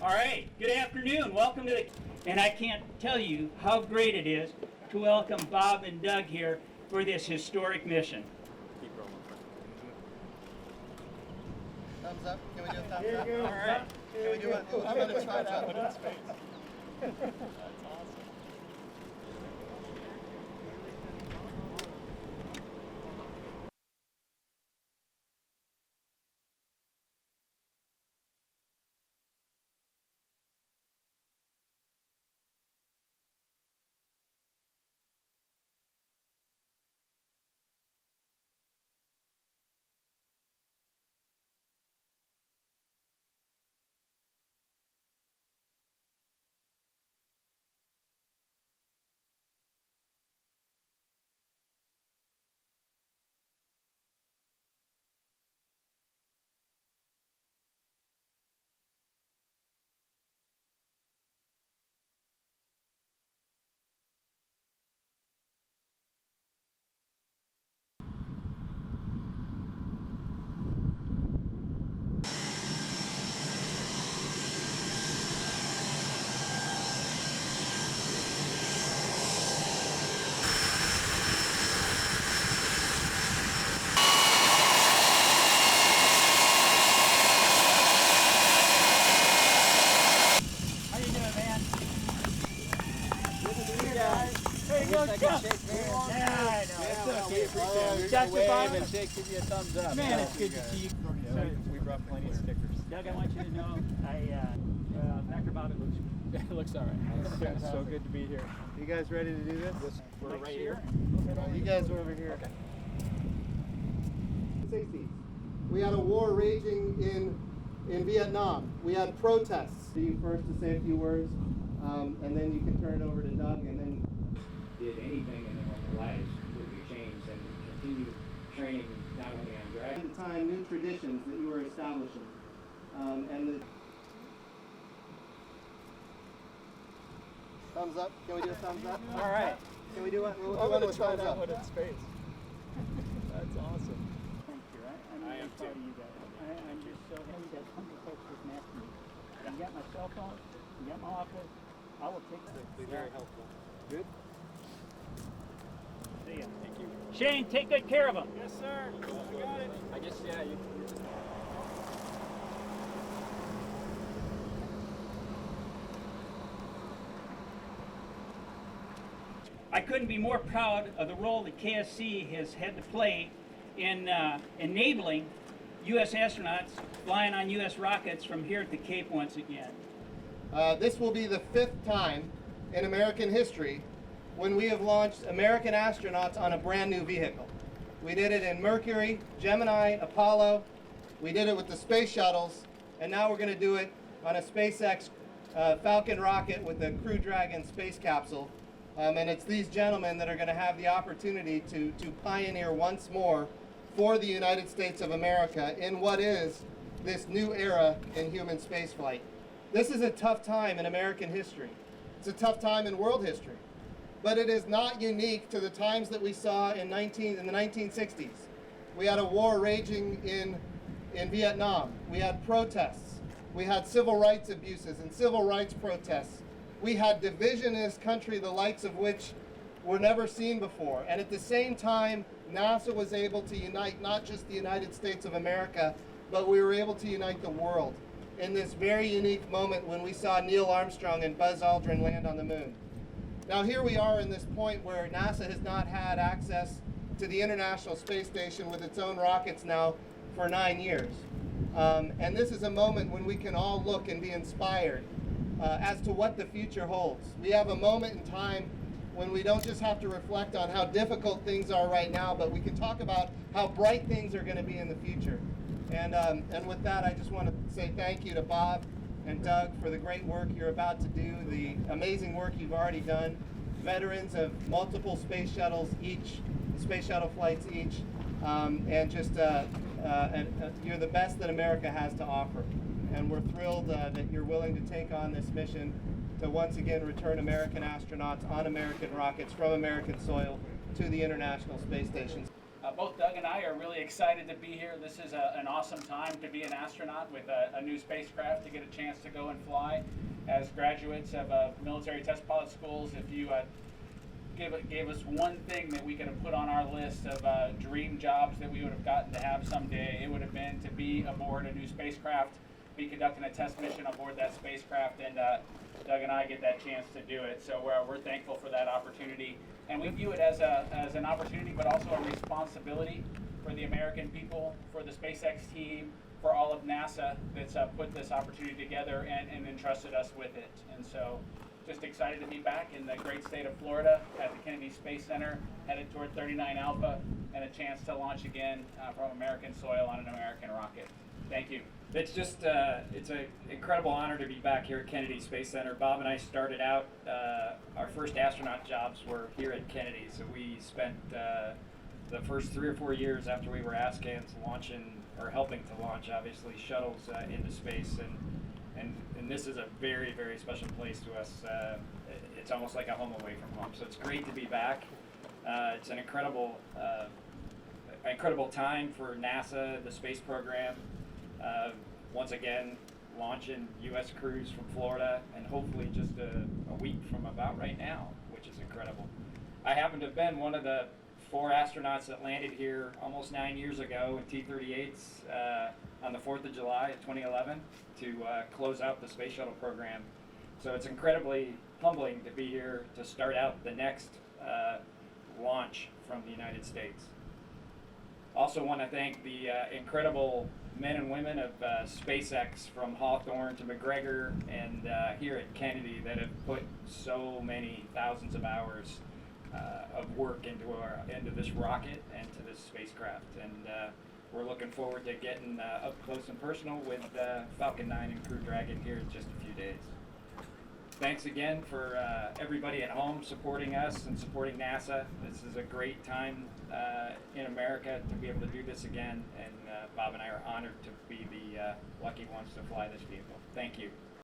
All right, good afternoon. Welcome to the, and I can't tell you how great it is to welcome Bob and Doug here for this historic mission. Keep rolling. Thumbs up. Can we do a thumbs up? All right. Can we do it? I'm going to try that. That's awesome. How you doing, man? Good to see you guys. Hey, go, Chuck. Shake hands. Yeah, I know. It's okay, appreciate it. Dr. Wave Bob. and shake, give you a thumbs up. Man, it's good to see you. Yeah, we brought plenty of stickers. Doug, I want you to know, Dr. Bob, it looks It looks all right. It's so good to be here. You guys ready to do this? We're like right here. here. You guys are over here. Okay. We had a war raging in Vietnam. We had protests. You first to say a few words, and then you can turn it over to Doug, and then did anything in their lives would be changed and continue training not only on at graduates. the time new traditions that you were establishing, and the thumbs up. Can we do a thumbs up? all right. Can we do one? We'll do I'm one going with to try thumbs that up. one in space. That's awesome. Thank you. I'm I really am proud of too. you guys. I'm just so happy that some folks just asked me. You got my cell phone, you got my office, I will take it. Be very helpful. Good? See ya. Thank you. Shane, take good care of them. Yes, sir. I got it. I guess, yeah. You I couldn't be more proud of the role that KSC has had to play in enabling U.S. astronauts flying on U.S. rockets from here at the Cape once again. This will be the 5th time in American history when we have launched American astronauts on a brand new vehicle. We did it in Mercury, Gemini, Apollo. We did it with the space shuttles, and now we're going to do it on a SpaceX Falcon rocket with the Crew Dragon space capsule. And it's these gentlemen that are going to have the opportunity to pioneer once more for the United States of America in what is this new era in human spaceflight. This is a tough time in American history. It's a tough time in world history. But it is not unique to the times that we saw in the 1960s. We had a war raging in Vietnam. We had protests. We had civil rights abuses and civil rights protests. We had division in this country, the likes of which were never seen before. And at the same time, NASA was able to unite not just the United States of America, but we were able to unite the world in this very unique moment when we saw Neil Armstrong and Buzz Aldrin land on the moon. Now here we are in this point where NASA has not had access to the International Space Station with its own rockets now for 9 years. And this is a moment when we can all look and be inspired as to what the future holds. We have a moment in time when we don't just have to reflect on how difficult things are right now, but we can talk about how bright things are going to be in the future. And with that, I just want to say thank you to Bob and Doug for the great work you're about to do, the amazing work you've already done. Veterans of multiple space shuttles each, space shuttle flights each, and just you're the best that America has to offer. And we're thrilled that you're willing to take on this mission to once again return American astronauts on American rockets from American soil to the International Space Station. Both Doug and I are really excited to be here. This is an awesome time to be an astronaut with a new spacecraft to get a chance to go and fly. As graduates of military test pilot schools, if you gave us one thing that we could have put on our list of dream jobs that we would have gotten to have someday, it would have been to be aboard a new spacecraft, be conducting a test mission aboard that spacecraft, and Doug and I get that chance to do it. So we're thankful for that opportunity. And we view it as an opportunity, but also a responsibility for the American people, for the SpaceX team, for all of NASA that's put this opportunity together and entrusted us with it. And so just excited to be back in the great state of Florida at the Kennedy Space Center, headed toward 39 Alpha, and a chance to launch again from American soil on an American rocket. Thank you. It's just, it's an incredible honor to be back here at Kennedy Space Center. Bob and I started out, our first astronaut jobs were here at Kennedy. So we spent the first 3 or 4 years after we were ASCANs launching, or helping to launch, obviously, shuttles into space. And this is a very, very special place to us. It's almost like a home away from home. So it's great to be back. It's an incredible time for NASA, the space program. Once again, launching U.S. crews from Florida, and hopefully just a week from about right now, which is incredible. I happen to have been one of the 4 astronauts that landed here almost 9 years ago in T-38s on the 4th of July of 2011 to close out the space shuttle program. So it's incredibly humbling to be here to start out the next launch from the United States. Also want to thank the incredible men and women of SpaceX, from Hawthorne to McGregor and here at Kennedy, that have put so many thousands of hours of work into this rocket and to this spacecraft. And we're looking forward to getting up close and personal with Falcon 9 and Crew Dragon here in just a few days. Thanks again for everybody at home supporting us and supporting NASA. This is a great time in America to be able to do this again, and Bob and I are honored to be the lucky ones to fly this vehicle. Thank you.